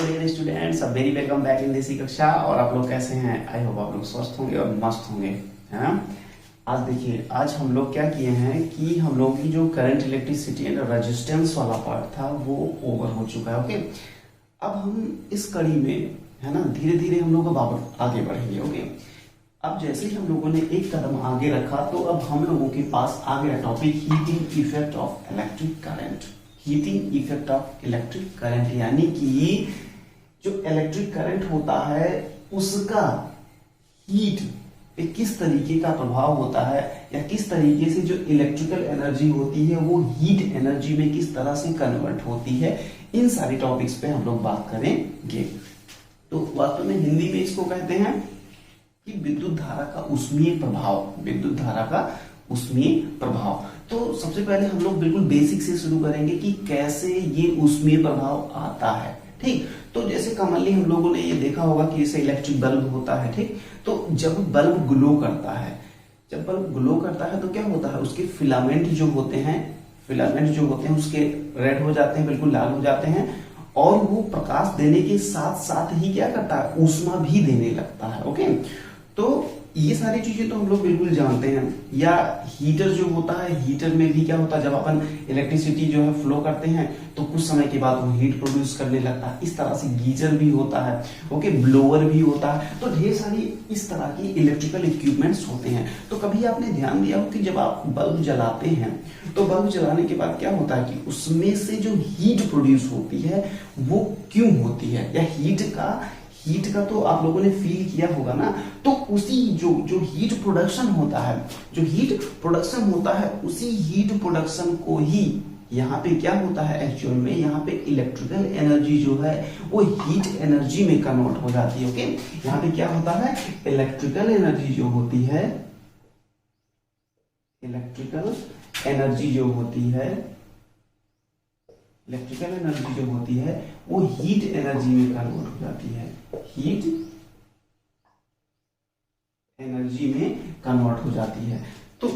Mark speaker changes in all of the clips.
Speaker 1: Dear students, a very welcome back in Desi Kaksha. और आप लोग कैसे हैं? आई होप आप लोग स्वस्थ होंगे और मस्त होंगे, है ना। आज देखिए, आज हम लोग क्या किए हैं कि हम लोग की जो करंट इलेक्ट्रिसिटी एंड रेजिस्टेंस वाला पार्ट था वो ओवर हो चुका है। ओके, अब हम इस कड़ी में, है ना, धीरे धीरे हम लोग अब आगे बढ़ेंगे। ओके, अब जैसे ही हम लोगों ने एक कदम आगे रखा तो अब हम लोगों के पास आ गया topic heating effect of electric current. Heating effect of electric current यानी कि जो इलेक्ट्रिक करंट होता है उसका हीट पे किस तरीके का प्रभाव होता है, या किस तरीके से जो इलेक्ट्रिकल एनर्जी होती है वो हीट एनर्जी में किस तरह से कन्वर्ट होती है, इन सारी टॉपिक्स पे हम लोग बात करेंगे। तो वास्तव में हिंदी में इसको कहते हैं कि विद्युत धारा का ऊष्मीय प्रभाव। विद्युत धारा का ऊष्मीय प्रभाव। तो सबसे पहले हम लोग बिल्कुल बेसिक से शुरू करेंगे कि कैसे ये ऊष्मीय प्रभाव आता है। ठीक, तो जैसे कॉमनली हम लोगों ने ये देखा होगा कि जैसे इलेक्ट्रिक बल्ब होता है, ठीक, तो जब बल्ब ग्लो करता है, जब बल्ब ग्लो करता है तो क्या होता है, उसके फिलामेंट जो होते हैं उसके रेड हो जाते हैं, बिल्कुल लाल हो जाते हैं, और वो प्रकाश देने के साथ साथ ही क्या करता है, ऊष्मा भी देने लगता है। ओके, तो ये सारी चीजें तो हम लोग बिल्कुल जानते हैं। या हीटर जो होता है, हीटर में भी क्या होता है, जब अपन इलेक्ट्रिसिटी जो है फ्लो करते हैं तो कुछ समय के बाद वो हीट प्रोड्यूस करने लगता है। इस तरह से गीजर भी होता है, ओके, ब्लोअर भी होता है। तो ढेर सारी इस तरह की इलेक्ट्रिकल इक्विपमेंट्स होते हैं। तो कभी आपने ध्यान दिया हो कि जब आप बल्ब जलाते हैं तो बल्ब जलाने के बाद क्या होता है कि उसमें से जो हीट प्रोड्यूस होती है वो क्यों होती है, या हीट का तो आप लोगों ने फील किया होगा ना। तो उसी जो हीट प्रोडक्शन होता है, उसी हीट प्रोडक्शन को ही यहाँ पे क्या होता है, एक्चुअल में यहाँ पे इलेक्ट्रिकल एनर्जी जो है वो हीट एनर्जी में कन्वर्ट हो जाती है। ओके, यहाँ पे क्या होता है, इलेक्ट्रिकल एनर्जी जो होती है वो हीट एनर्जी में कन्वर्ट हो जाती है, हीट एनर्जी में कन्वर्ट हो जाती है। तो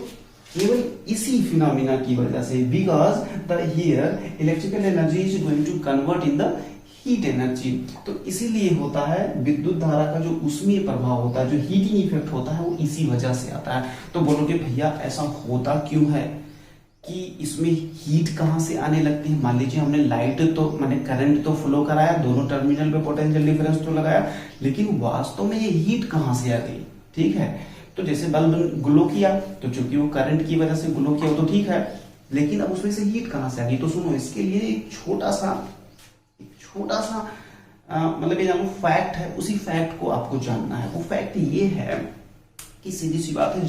Speaker 1: केवल इसी फिनोमिना की वजह से, because the here electrical energy is going to convert in the heat energy, तो इसीलिए होता है विद्युत धारा का जो ऊष्मीय प्रभाव होता है, जो हीटिंग इफेक्ट होता है, वो इसी वजह से आता है। तो बोलोगे भैया ऐसा होता क्यों है कि इसमें हीट कहां से आने लगती है। मान लीजिए हमने लाइट तो माने करंट तो फ्लो कराया, दोनों टर्मिनल पे पोटेंशियल डिफरेंस तो लगाया, लेकिन वास्तव में ये हीट कहां से आ गई। ठीक है, तो जैसे बल्ब ग्लो किया तो चूंकि वो करंट की वजह से ग्लो किया, वो तो ठीक है, लेकिन अब उसमें से हीट कहां से आ गई। तो सुनो, इसके लिए एक छोटा सा मतलब ये जानो फैक्ट है, उसी फैक्ट को आपको जानना है। वो फैक्ट ये है कि सीधी सी बात है,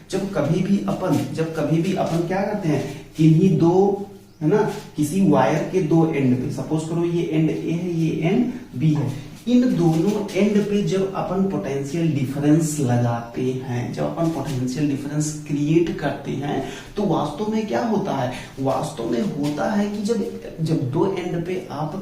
Speaker 1: जब कभी भी अपन क्या करते हैं, किन्हीं दो, है ना, किसी वायर के दो एंड पे, सपोज करो ये एंड ए है, ये एंड बी है, इन दोनों एंड पे जब अपन पोटेंशियल डिफरेंस लगाते हैं, जब अपन पोटेंशियल डिफरेंस क्रिएट करते हैं, तो वास्तव में क्या होता है, वास्तव में होता है कि जब दो एंड पे आप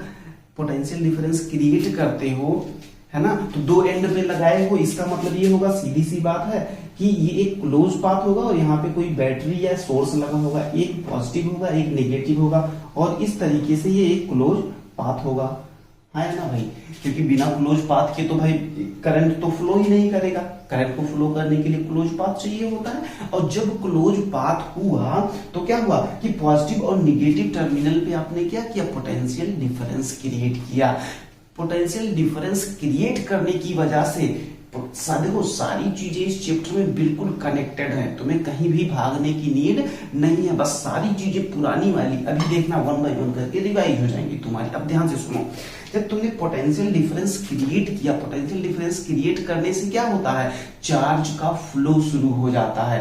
Speaker 1: पोटेंशियल डिफरेंस क्रिएट करते हो, है ना, तो दो एंड पे लगाए हो, इसका मतलब ये होगा, सीधी सी बात है कि ये एक क्लोज पाथ होगा और यहाँ पे कोई बैटरी या सोर्स लगा होगा, एक पॉजिटिव होगा एक नेगेटिव होगा, और इस तरीके से ये एक क्लोज पाथ होगा, है ना भाई। क्योंकि बिना क्लोज पाथ के तो भाई करंट तो फ्लो ही नहीं करेगा, करंट को फ्लो करने के लिए क्लोज पाथ चाहिए होता है। और जब क्लोज पाथ हुआ तो क्या हुआ कि पॉजिटिव और नेगेटिव टर्मिनल पे आपने क्या किया, पोटेंशियल डिफरेंस क्रिएट किया। पोटेंशियल डिफरेंस क्रिएट करने की वजह से देखो सारी चीजें इस चैप्टर में बिल्कुल कनेक्टेड हैं, तुम्हें कहीं भी भागने की नीड नहीं है, बस सारी चीजें पुरानी वाली अभी देखना, वन बाय वन करके रिवाइज हो जाएंगी तुम्हारी। अब ध्यान से सुनो, जब तुमने पोटेंशियल डिफरेंस क्रिएट किया, पोटेंशियल डिफरेंस क्रिएट करने से क्या होता है, चार्ज का फ्लो शुरू हो जाता है,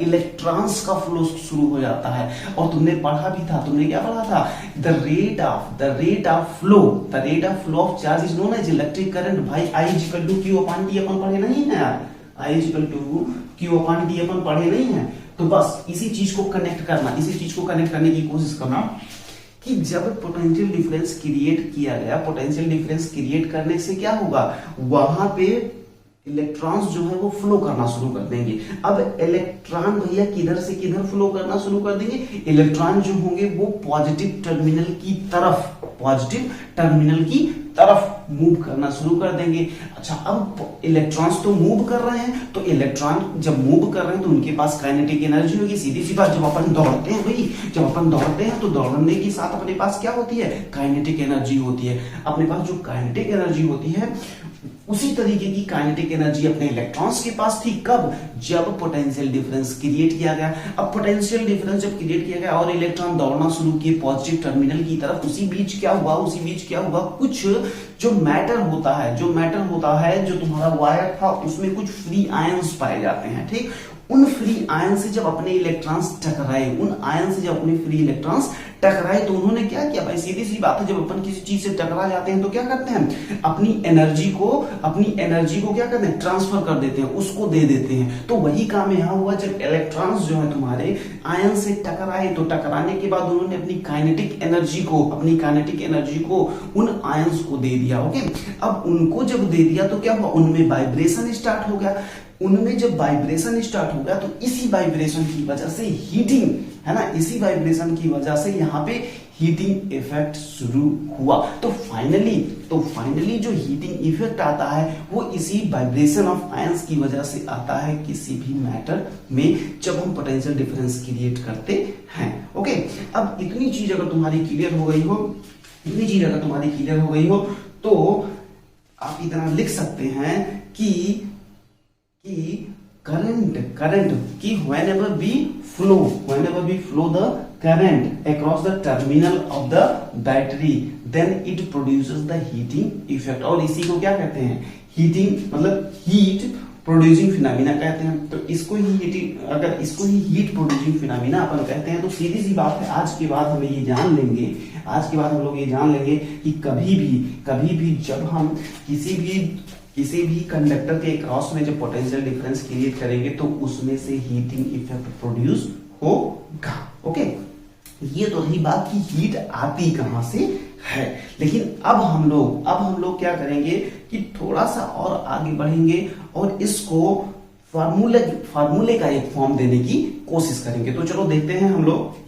Speaker 1: इलेक्ट्रॉन्स का फ्लो शुरू हो जाता है। और तुमने पढ़ा भी था, तुमने क्या पढ़ा था, the rate of flow of charge is known as electric current. भाई I equal to Q upon T अपन पढ़े नहीं है यार, I equal to Q upon T अपन पढ़े नहीं है। तो बस इसी चीज को कनेक्ट करने की कोशिश करना कि जब पोटेंशियल डिफरेंस क्रिएट किया गया, पोटेंशियल डिफरेंस क्रिएट करने से क्या होगा, वहां पे इलेक्ट्रॉन्स जो है वो फ्लो करना शुरू कर देंगे। अब इलेक्ट्रॉन भैया किधर से किधर फ्लो करना शुरू कर देंगे? इलेक्ट्रॉन जो होंगे वो पॉजिटिव टर्मिनल की तरफ, पॉजिटिव टर्मिनल की तरफ मूव करना शुरू कर देंगे। अच्छा, अब इलेक्ट्रॉन्स तो मूव कर रहे हैं, तो इलेक्ट्रॉन जब मूव कर रहे हैं तो उनके पास काइनेटिक एनर्जी होगी। सीधी सी बात, जब अपन दौड़ते हैं भाई, जब अपन दौड़ते हैं तो दौड़ने के साथ अपने पास क्या होती है? काइनेटिक एनर्जी होती है। अपने पास जो काइनेटिक एनर्जी होती है उसी तरीके की काइनेटिक एनर्जी अपने इलेक्ट्रॉन्स के पास थी। कब? जब पोटेंशियल डिफरेंस क्रिएट किया गया। अब पोटेंशियल डिफरेंस जब क्रिएट किया गया और इलेक्ट्रॉन दौड़ना शुरू किए पॉजिटिव टर्मिनल की तरफ, उसी बीच क्या हुआ? उसी बीच क्या हुआ? कुछ जो मैटर होता है, जो तुम्हारा वायर था उसमें कुछ फ्री आयंस पाए जाते हैं। ठीक, उन फ्री आयन से जब अपने इलेक्ट्रॉन्स टकराए, तो उन्होंने क्या किया भाई? सीधी सी बात है, जब अपन किसी चीज से टकरा जाते हैं तो क्या करते हैं? अपनी एनर्जी को क्या करते हैं? ट्रांसफर कर देते हैं, उसको दे देते हैं। तो वही काम यहाँ हुआ। जब इलेक्ट्रॉन्स जो है तुम्हारे आयन से टकराए, तो टकराने के बाद उन्होंने अपनी काइनेटिक एनर्जी को उन आयंस को दे दिया। ओके, अब उनको जब दे दिया तो क्या हुआ? उनमें वाइब्रेशन स्टार्ट हो गया। उनमें जब वाइब्रेशन स्टार्ट हो गया तो इसी वाइब्रेशन की वजह से हीटिंग, है ना, इसी वाइब्रेशन की वजह से यहाँ पे हीटिंग इफेक्ट शुरू हुआ। तो फाइनली जो हीटिंग इफेक्ट आता है वो इसी वाइब्रेशन ऑफ आयंस की वजह से आता है किसी भी मैटर में, जब हम पोटेंशियल डिफरेंस क्रिएट करते हैं। ओके, अब इतनी चीज अगर तुम्हारी क्लियर हो गई हो तो आप इतना लिख सकते हैं कि current कि whenever we flow the current across the terminal of the battery then it produces the heating effect। और इसी को क्या कहते हैं? हीटिंग, मतलब हीट प्रोड्यूसिंग फिनोमिना कहते हैं। तो इसको ही हीट प्रोड्यूसिंग फिनोमिना अपन कहते हैं। तो सीधी सी बात है, आज के बाद हम लोग ये जान लेंगे कि कभी भी जब हम किसी भी कंडक्टर के क्रॉस में जब पोटेंशियल डिफरेंस क्रिएट करेंगे तो उसमें से हीटिंग इफेक्ट प्रोड्यूस होगा। ओके, ये तो रही बात कि हीट आती कहां से है। लेकिन अब हम लोग क्या करेंगे कि थोड़ा सा और आगे बढ़ेंगे और इसको फार्मूले का एक फॉर्म देने की कोशिश करेंगे। तो चलो देखते हैं हम लोग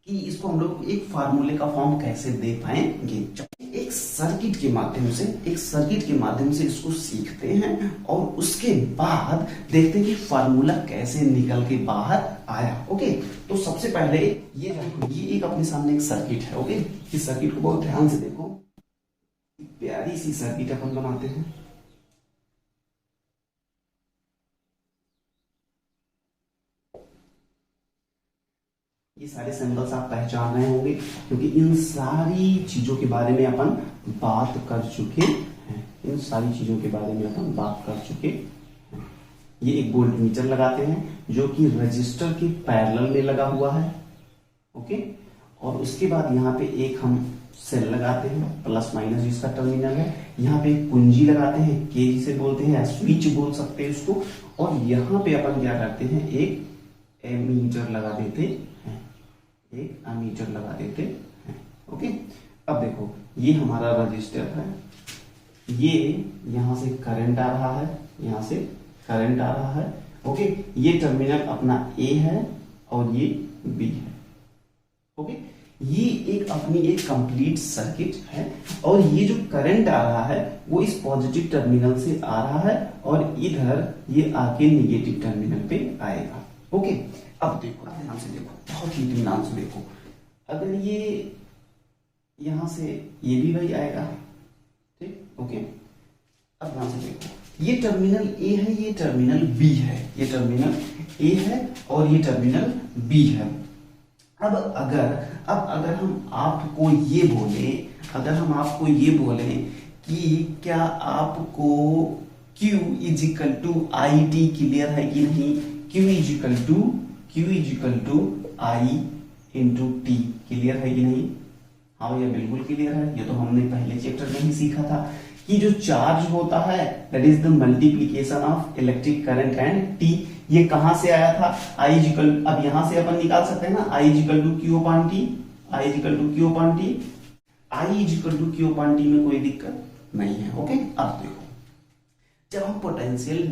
Speaker 1: कि इसको हम लोग एक फार्मूले का फॉर्म कैसे दे पाएंगे। एक सर्किट के माध्यम से इसको सीखते हैं और उसके बाद देखते हैं कि फार्मूला कैसे निकल के बाहर आया। ओके, तो सबसे पहले ये एक अपने सामने एक सर्किट है। ओके, इस सर्किट को बहुत ध्यान से देखो, प्यारी सी सर्किट अपन बनाते हैं। ये सारे सिंबल्स आप पहचान रहे होंगे क्योंकि इन सारी चीजों के बारे में अपन बात कर चुके हैं। ये एक वोल्टमीटर लगाते हैं जो कि रजिस्टर के पैरेलल में लगा हुआ है। ओके, और उसके बाद यहाँ पे एक हम सेल लगाते हैं, प्लस माइनस जिसका टर्मिनल है। यहाँ पे एक कुंजी लगाते हैं, के जिसे बोलते हैं, स्विच बोल सकते हैं उसको। और यहाँ पे अपन क्या करते हैं? एक एमीटर लगा देते हैं। ओके, अब देखो ये हमारा रजिस्टर है, ये यहां से करंट आ रहा है, ओके, ये टर्मिनल अपना ए है और ये बी है। ओके, ये एक अपनी एक कंप्लीट सर्किट है और ये जो करंट आ रहा है वो इस पॉजिटिव टर्मिनल से आ रहा है और इधर ये आके निगेटिव टर्मिनल पे आएगा। ओके, अब देखो ध्यान से देखो, बहुत ही इत्मीनान से देखो। अगर ये यहां से ये भी वही आएगा, ठीक, ओके। अब ध्यान से देखो, ये टर्मिनल ए है, ये टर्मिनल बी है, ये टर्मिनल ए है और ये टर्मिनल बी है। अब अगर हम आपको ये बोले कि क्या आपको Q is equal to I T clear है कि नहीं? Q is equal to I into T clear है कि नहीं? हाँ भैया बिल्कुल क्लियर है। ये तो हमने पहले चैप्टर में ही सीखा था कि जो चार्ज होता है that is the multiplication of electric current and T. ये कहां से आया था? आई इजिकल, अब यहां से अपन निकाल सकते हैं ना, I equal to Q upon T, I equal to Q upon T, I equal to Q upon T में कोई दिक्कत नहीं है। ओके, अब देखो जब हम पोटेंशियल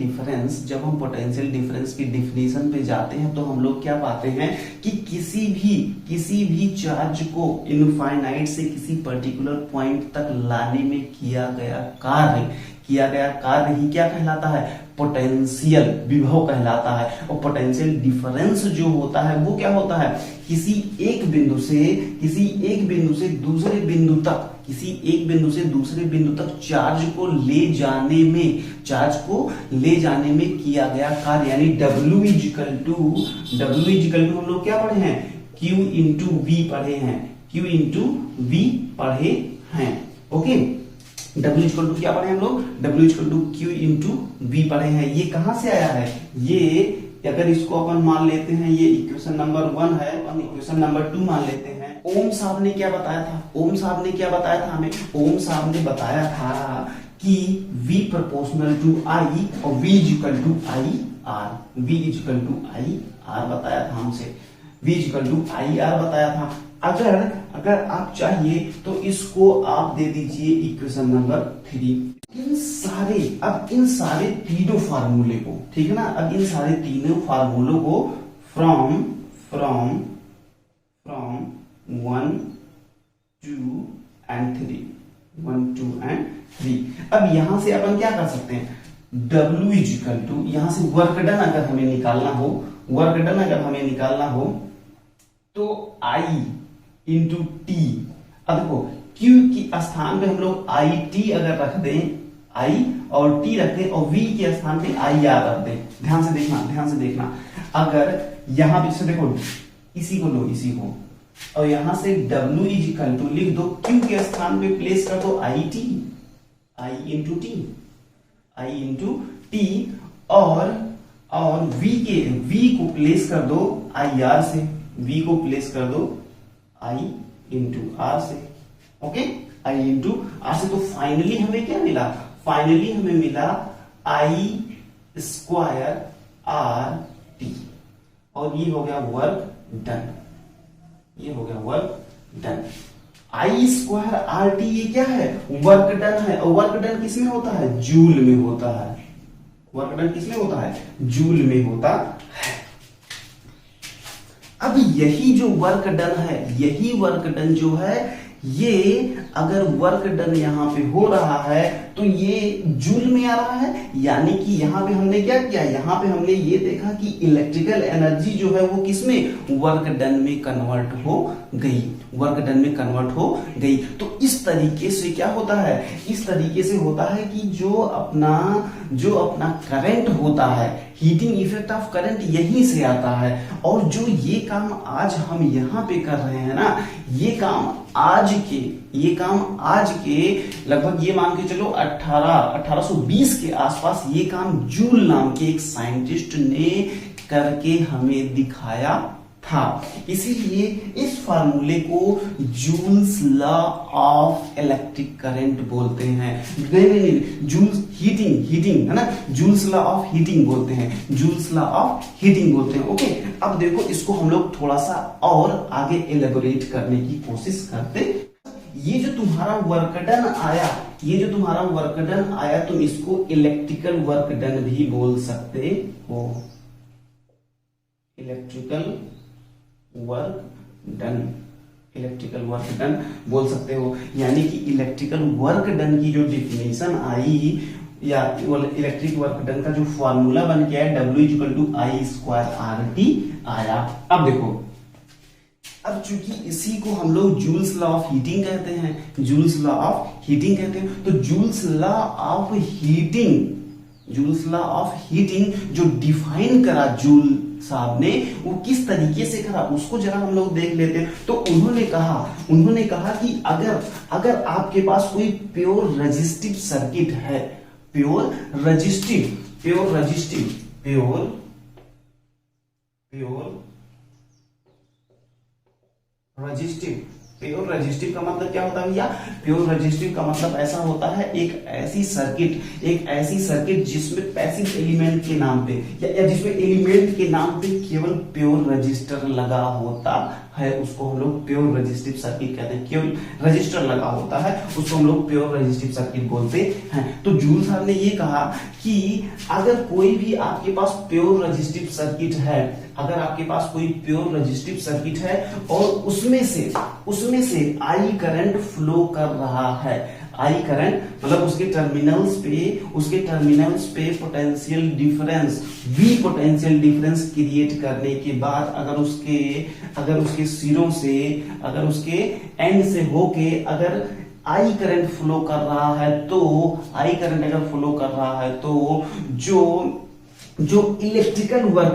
Speaker 1: डिफरेंस की डिफिनीशन पे जाते हैं तो हम लोग क्या पाते हैं कि किसी भी चार्ज को इनफाइनाइट से किसी पर्टिकुलर पॉइंट तक लाने में किया गया कार्य ही क्या कहलाता है, पोटेंशियल विभव कहलाता है। और पोटेंशियल डिफरेंस जो होता है वो क्या होता है, किसी एक बिंदु से दूसरे बिंदु तक चार्ज को ले जाने में किया गया कार्य, यानी W इजिकल टू हम लोग क्या पढ़े हैं, Q इंटू V पढ़े हैं। ओके, W इक्वल टू क्या पढ़े हम लोग, W equal to Q into V पढ़े हैं। ये कहां से आया है, ये अगर इसको अपन मान लेते हैं, ये इक्वेशन नंबर 1 है और इक्वेशन नंबर 2 मान लेते हैं। ओम साहब ने क्या बताया था हमें, ओम साहब ने बताया था कि V प्रोपोर्शनल टू I और V इक्वल टू IR बताया था हमसे, V इक्वल टू IR बताया था। अगर आप चाहिए तो इसको आप दे दीजिए इक्वेशन नंबर 3। इन सारे तीनों फार्मूले को, ठीक है ना, अब इन सारे तीनों फार्मूलों को फ्रॉम 1, 2 and 3, अब यहां से अपन क्या कर सकते हैं, W इक्वल टू, यहां से वर्क डन अगर हमें निकालना हो तो I इंटू टी। अब देखो Q की स्थान पे हम लोग IT अगर रख दें, I और T रख दें और V के स्थान पे IR रख दें, ध्यान से देखना, अगर यहां पे से देखो इसी को और यहां से W इक्वल टू लिख दो, Q के स्थान पे प्लेस कर दो I इंटू टी और V को प्लेस कर दो IR से, I इंटू R से। ओके, I इंटू R से, तो फाइनली हमें क्या मिला, I स्क्वायर RT और ये हो गया work done, I square RT ये क्या है, वर्क डन है। और वर्क डन किसमें होता है, जूल में होता है। जूल में होता है। अब यही जो वर्क डन जो है, ये अगर वर्क डन यहां पे हो रहा है तो ये जूल में आ रहा है, यानी कि यहां पे हमने क्या किया, यहां पे हमने ये देखा कि इलेक्ट्रिकल एनर्जी जो है वो किसमें, वर्क डन में कन्वर्ट हो गई। तो इस तरीके से क्या होता है, कि जो अपना करंट होता है, हीटिंग इफेक्ट ऑफ करंट यहीं से आता है। और जो ये काम आज हम यहाँ पे कर रहे हैं ना, ये काम आज के लगभग ये मान के चलो 1820 के आसपास ये काम जूल नाम के एक साइंटिस्ट ने करके हमें दिखाया था। इसीलिए इस फार्मूले को joules law of electric current बोलते हैं। नहीं, जूल्स हीटिंग है ना, जूल्स लॉ ऑफ हीटिंग बोलते हैं। ओके, अब देखो इसको हम लोग थोड़ा सा और आगे एलेबोरेट करने की कोशिश करते। ये जो तुम्हारा वर्क डन आया, तुम इसको इलेक्ट्रिकल वर्क डन भी बोल सकते हो, इलेक्ट्रिकल वर्क डन बोल सकते हो। यानी कि इलेक्ट्रिकल वर्क डन की जो डिफिनेशन आई, या इलेक्ट्रिक वर्क डन का जो फॉर्मूला बन के आया, W equal to I square RT आया। अब देखो, अब चूंकि इसी को हम लोग जूल्स लॉ ऑफ हीटिंग कहते हैं, तो जूल्स लॉ ऑफ हीटिंग जो डिफाइन करा जूल साहब ने, वो किस तरीके से करा उसको जरा हम लोग देख लेते हैं। तो उन्होंने कहा कि अगर आपके पास कोई प्योर रेजिस्टिव सर्किट है, प्योर रेजिस्टिव का मतलब क्या होता है भैया, प्योर रेजिस्टिव का मतलब ऐसा होता है एक ऐसी सर्किट जिसमें पैसिव एलिमेंट के नाम पे या जिसमें एलिमेंट के नाम पे केवल प्योर रेजिस्टर लगा होता है उसको हम लोग प्योर रेजिस्टिव सर्किट कहते हैं। क्यों रजिस्टर लगा होता है उसको हम लोग प्योर रेजिस्टिव सर्किट बोलते हैं। तो जूल साहब ने ये कहा कि अगर कोई भी आपके पास प्योर रेजिस्टिव सर्किट है, अगर आपके पास कोई प्योर रेजिस्टिव सर्किट है और उसमें से आई करंट फ्लो कर रहा है, आई करंट मतलब उसके टर्मिनल्स पे potential difference, V potential difference create करने के बाद अगर उसके सिरों से, अगर उसके एंड से होके अगर आई करंट फ्लो कर रहा है, तो आई करंट अगर फ्लो कर रहा है तो जो इलेक्ट्रिकल वर्क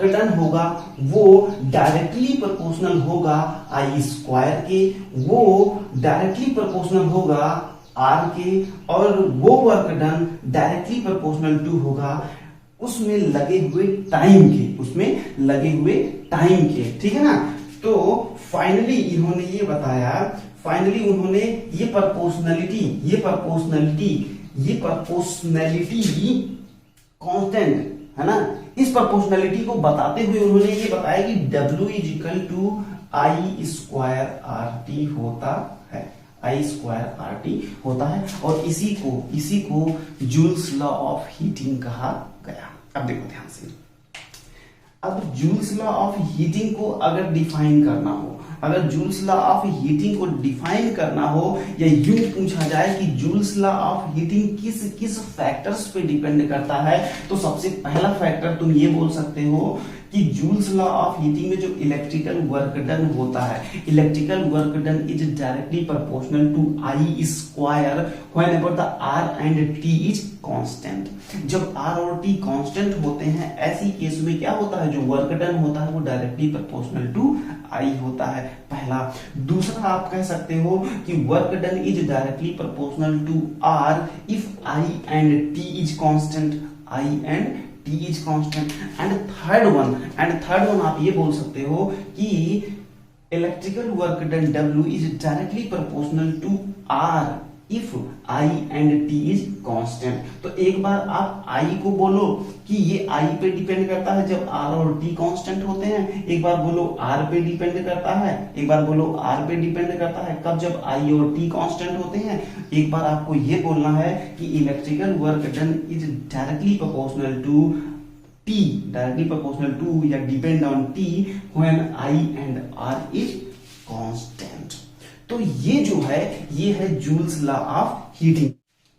Speaker 1: डन होगा वो डायरेक्टली प्रोपोर्शनल होगा आई स्क्वायर के, वो डायरेक्टली प्रोपोर्शनल होगा आर के, और वो work done directly proportional to होगा उसमें लगे हुए टाइम के, ठीक है ना। तो फाइनली इन्होंने ये बताया, उन्होंने ये प्रोपोर्शनैलिटी कांस्टेंट है ना, इस प्रोपोर्शनैलिटी को बताते हुए उन्होंने ये बताया कि W is equal to I square R T होता है, और इसी को जूल्स लॉ ऑफ हीटिंग कहा गया। अब देखो ध्यान से, अब जूल्स लॉ ऑफ हीटिंग को अगर डिफाइन करना हो, अगर जूल्स लॉ ऑफ हीटिंग को डिफाइन करना हो या यूं पूछा जाए कि जूल्स लॉ ऑफ हीटिंग किस फैक्टर्स पे डिपेंड करता है, तो सबसे पहला फैक्टर तुम ये बोल सकते हो कि जूल्स लॉ ऑफ हीटिंग में जो इलेक्ट्रिकल वर्क डन होता है, electrical work done is directly proportional to I square whenever the R and T is constant. जब आर और टी कांस्टेंट होते हैं ऐसी केस में क्या होता है, जो वर्क डन होता है वो डायरेक्टली प्रोपोर्शनल टू आई होता है, पहला। दूसरा आप कह सकते हो कि work done is directly proportional to R if I and T is constant, T is constant। And third one आप ये बोल सकते हो कि electrical work done W is directly proportional to R if I and T is constant. तो एक बार आप I को बोलो कि ये I पे डिपेंड करता है जब R और T कांस्टेंट होते हैं, एक बार बोलो R पे डिपेंड करता है, एक बार बोलो R पे डिपेंड करता है कब, जब I और T कांस्टेंट होते हैं। एक बार आपको ये बोलना है कि electrical work done is directly proportional to T, directly proportional to या depend on T when I and R is constant. तो ये जो है ये है जूल्स लॉ ऑफ हीटिंग।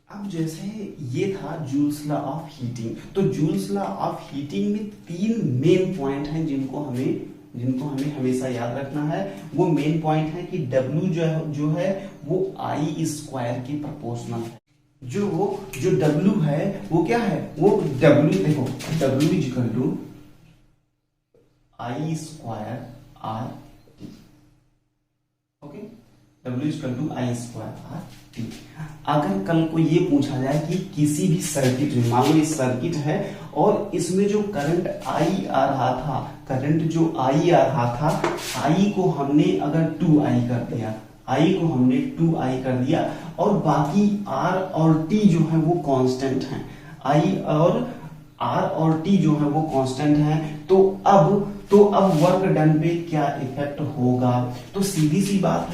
Speaker 1: अब जैसे ये था जूल्स लॉ ऑफ हीटिंग, तो जूल्स लॉ ऑफ हीटिंग में 3 मेन पॉइंट हैं जिनको हमें हमेशा याद रखना है। वो मेन पॉइंट है कि W जो है वो आई स्क्वायर के प्रोपोर्शनल है। जो W है वो क्या है, वो W देखो W is equal to I square R T, okay, W is equal to I square R T. अगर कल को ये पूछा जाए कि किसी भी सर्किट में, मान लो ये सर्किट है और इसमें जो करंट आई आ रहा था, आई को हमने अगर 2i कर दिया, और बाकी R और T जो है वो कांस्टेंट हैं, R और T जो है वो कांस्टेंट हैं, तो अब वर्क डन पे क्या इफेक्ट होगा। तो सीधी सी बात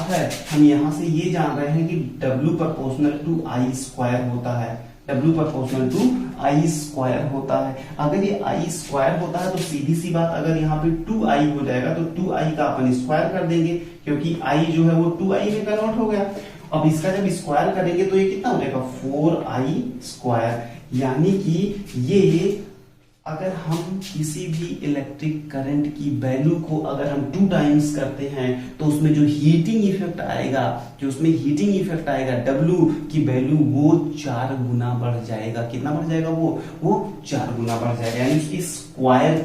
Speaker 1: है हम यहां से ये जान रहे हैं कि W proportional to I square होता है, W proportional to I square होता है। अगर ये आई स्क्वायर होता है तो सीधी सी बात, अगर यहाँ पे 2i हो जाएगा तो 2i का अपन स्क्वायर कर देंगे, क्योंकि i जो है वो 2i में कन्वर्ट हो गया। अब इसका जब स्क्वायर करेंगे तो ये कितना हो जाएगा, 4i स्क्वायर। यानी कि ये अगर हम किसी भी इलेक्ट्रिक करंट की वैल्यू को अगर हम 2 टाइम्स करते हैं तो उसमें जो हीटिंग इफेक्ट आएगा, W की वैल्यू वो 4 गुना बढ़ जाएगा। कितना बढ़ जाएगा, वो 4 गुना बढ़ जाएगा। यानी उसके स्क्वायर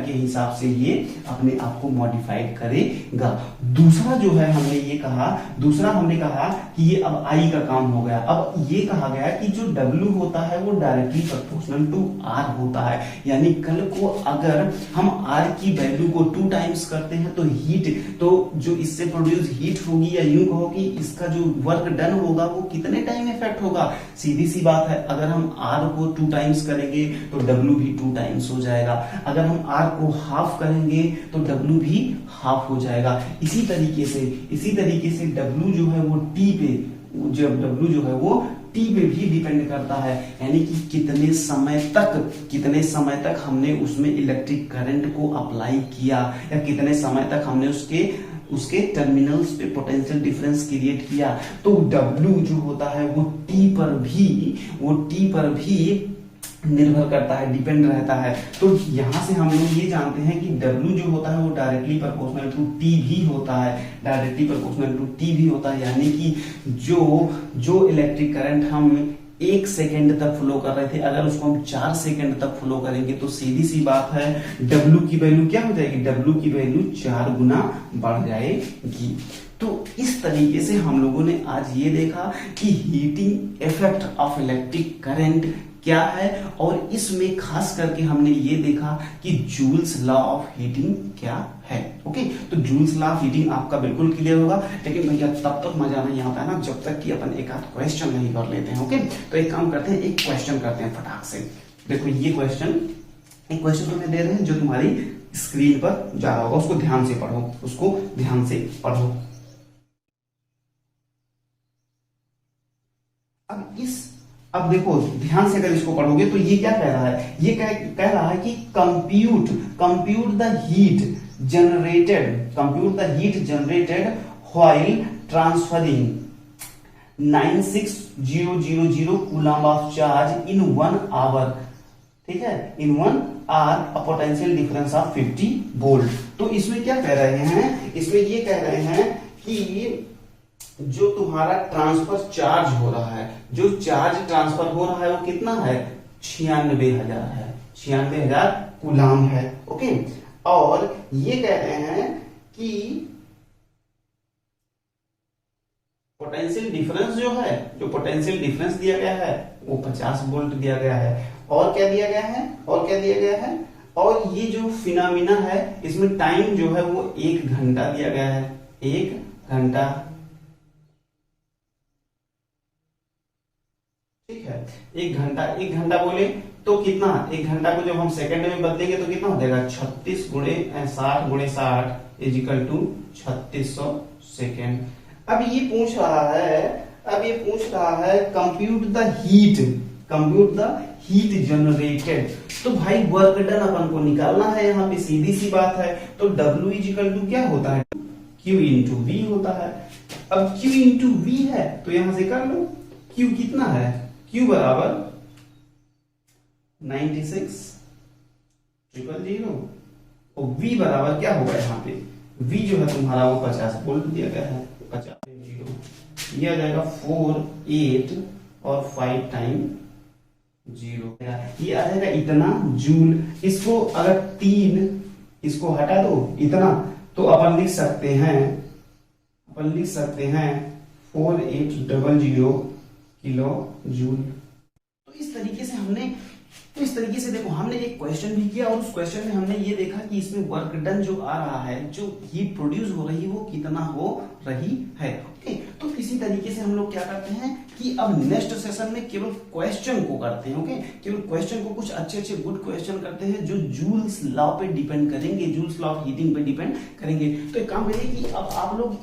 Speaker 1: के हिसाब से ये अपने आप को मॉडिफाइड करेगा। दूसरा हमने कहा कि ये अब I का काम हो गया। अब ये कहा गया कि जो W होता है वो directly proportional proportional to R होता है। यानी कल को अगर हम आर की वैल्यू को 2 टाइम्स करते हैं तो हीट, तो जो इससे प्रोड्यूस हीट होगी या यूं कहो कि इसका जो वर्क डन होगा वो कितने टाइम इफेक्ट होगा। सीधी सी बात है, अगर हम आर को 2 टाइम्स करेंगे तो डब्ल्यू भी 2 टाइम्स हो जाएगा। अगर हम आर को हाफ करेंगे तो डब्ल्यू भी हाफ हो जाएगा। इसी तरीके से डब्ल्यू जो है वो टी पे, जब डब्ल्यू जो है वो टी पे भी डिपेंड करता है। यानी कि कितने समय तक हमने उसमें इलेक्ट्रिक करंट को अप्लाई किया, या कितने समय तक हमने उसके टर्मिनल्स पे पोटेंशियल डिफरेंस क्रिएट किया। तो डब्ल्यू जो होता है वो टी पर भी निर्भर करता है, डिपेंड रहता है। तो यहां से हम लोग ये जानते हैं कि W जो होता है वो डायरेक्टली प्रोपोर्शनल टू T भी होता है, यानी कि जो इलेक्ट्रिक करंट हम 1 सेकेंड तक फ्लो कर रहे थे, अगर उसको हम 4 सेकेंड तक फ्लो करेंगे तो सीधी सी बात है W की वैल्यू क्या हो जाएगी, W की वैल्यू 4 गुना बढ़ जाएगी। तो इस तरीके से हम लोगों ने आज ये देखा कि heating effect of electric current क्या है, और इसमें खास करके हमने ये देखा कि जूल्स लॉ ऑफ हीटिंग क्या है। ओके, तो जूल्स लॉ ऑफ हीटिंग आपका बिल्कुल क्लियर होगा, लेकिन भैया तब तक मजा नहीं आता है ना जब तक कि अपन एक आध क्वेश्चन नहीं कर लेते हैं। ओके, तो एक काम करते हैं, एक क्वेश्चन करते हैं फटाक से। देखो ये क्वेश्चन तुम्हें दे रहे हैं जो तुम्हारी स्क्रीन पर जा रहा होगा, उसको ध्यान से पढ़ो। अब देखो ध्यान से अगर इसको पढ़ोगे तो ये क्या कह रहा है, ये कह रहा है कि compute the heat generated while transferring 96000 coulomb of charge in 1 hour. ठीक है, in 1 hour a potential difference of 50 volt. तो इसमें क्या कह रहे हैं, इसमें ये कह रहे हैं कि जो तुम्हारा ट्रांसफर चार्ज हो रहा है, जो चार्ज ट्रांसफर हो रहा है वो कितना है, 96,000 है, 96,000 कूलम है। ओके, और ये कह रहे हैं कि पोटेंशियल डिफरेंस जो है, जो पोटेंशियल डिफरेंस दिया गया है वो 50 वोल्ट दिया गया है। और क्या दिया गया है, और ये जो फिनोमिना है इसमें टाइम जो है वो 1 घंटा दिया गया है, 1 घंटा। ठीक है, 1 घंटा बोले तो कितना, 1 घंटा को जब हम सेकंड में बदलेंगे तो कितना हो जाएगा, 36 गुणे 60 इजिकल टू 3600 सेकेंड। अब ये पूछ रहा है कंप्यूट द हीट जनरेटेड। तो भाई वर्क डन अपन को निकालना है, यहाँ पे सीधी सी बात है। तो W इजिकल टू क्या होता है, Q इंटू V होता है। अब Q इंटू V है तो यहां से कर लो, Q कितना है, Q बराबर 96,000 और V बराबर क्या होगा, यहाँ पे V जो है तुम्हारा वो 50 वोल्ट दिया गया है, 50 ये आ जाएगा 4 8 और 5 टाइम 0, ये आ जाएगा इतना जूल। इसको अगर 3 इसको हटा दो इतना, तो अपन लिख सकते हैं 4800 किलो जूल। तो इस तरीके से देखो हमने एक क्वेश्चन भी किया, और उस क्वेश्चन में हमने ये देखा कि इसमें वर्क डन जो आ रहा है, जो हीट प्रोड्यूस हो रही है वो कितना हो रही है। ओके, तो इसी तरीके से हम लोग क्या करते हैं कि अब नेक्स्ट सेशन में केवल क्वेश्चन को करते हैं। ओके, केवल क्वेश्चन को कुछ अच्छे गुड क्वेश्चन करते हैं जो जूल्स लॉ पे डिपेंड करेंगे, जूल्स लॉ ऑफ हीटिंग पे डिपेंड करेंगे। तो एक काम करिए कि अब आप लोग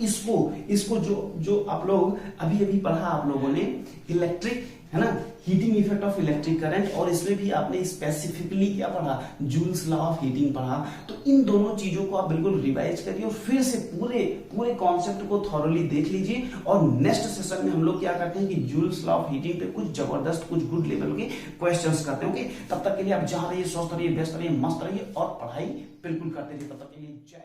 Speaker 1: इसको जो आप लोग अभी पढ़ा आप लोगों ने इलेक्ट्रिक, है ना, heating effect of electric current, और इसमें भी आपने स्पेसिफिकली क्या पढ़ा, जूल्स लॉ ऑफ हीटिंग पढ़ा। तो इन दोनों चीजों को आप बिल्कुल रिवाइज करिए और फिर से पूरे कॉन्सेप्ट को थॉरोली देख लीजिए। और नेक्स्ट सेशन में हम लोग क्या करते हैं कि जूल्स लॉ ऑफ हीटिंग पे कुछ जबरदस्त, कुछ गुड लेवल के क्वेश्चंस करते हैं। ओके, तब तक के लिए आप जहां रहिए, स्वस्थ रहिए, व्यस्त रहिए, मस्त रहिए और पढ़ाई बिल्कुल करते रहिए। तब तक के लिए जय।